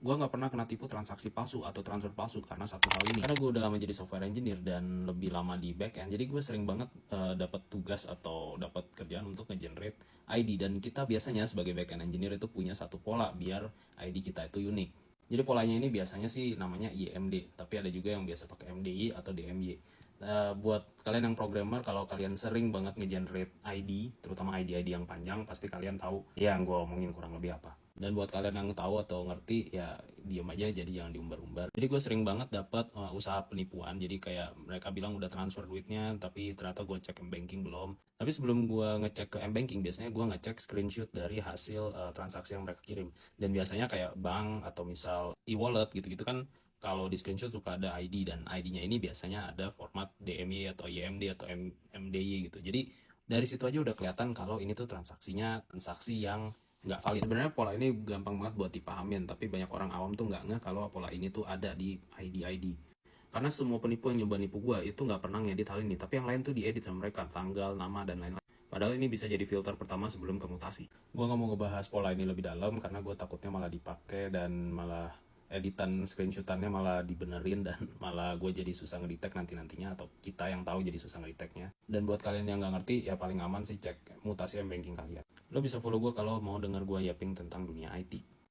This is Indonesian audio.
gue nggak pernah kena tipu transaksi palsu atau transfer palsu karena satu hal ini. Karena gue udah lama jadi software engineer dan lebih lama di backend, jadi gue sering banget dapat tugas atau dapat kerjaan untuk nge-generate ID. Dan kita biasanya sebagai backend engineer itu punya satu pola biar ID kita itu unik. Jadi polanya ini biasanya sih namanya IMD, tapi ada juga yang biasa pakai MDI atau DMY. Buat kalian yang programmer, kalau kalian sering banget nge-generate ID, terutama ID-ID yang panjang, pasti kalian tahu ya yang gue omongin kurang lebih apa. Dan buat kalian yang tahu atau ngerti, ya diem aja, jadi jangan diumbar-umbar. Jadi gue sering banget dapat usaha penipuan. Jadi kayak mereka bilang udah transfer duitnya, tapi ternyata gue cek M-Banking belum. Tapi sebelum gue ngecek ke M-Banking, biasanya gue ngecek screenshot dari hasil transaksi yang mereka kirim. Dan biasanya kayak bank atau misal e-wallet gitu-gitu kan, kalau di screenshot suka ada ID, dan ID-nya ini biasanya ada format DMY atau YMD atau MDY gitu. Jadi dari situ aja udah kelihatan kalau ini tuh transaksinya transaksi yang nggak valid. Sebenarnya pola ini gampang banget buat dipahamin, tapi banyak orang awam tuh nggak ngeh kalau pola ini tuh ada di ID. Karena semua penipu yang nyoba nipu gue itu nggak pernah ngedit hal ini, tapi yang lain tuh diedit sama mereka, tanggal, nama, dan lain-lain. Padahal ini bisa jadi filter pertama sebelum ke mutasi. Gue nggak mau ngebahas pola ini lebih dalam karena gue takutnya malah dipakai dan malah editan screenshotannya malah dibenerin dan malah gue jadi susah ngedetect nantinya, atau kita yang tahu jadi susah ngedetectnya. Dan buat kalian yang nggak ngerti, ya paling aman sih cek mutasi M-Banking kalian. Lo bisa follow gue kalau mau denger gue yapping tentang dunia IT.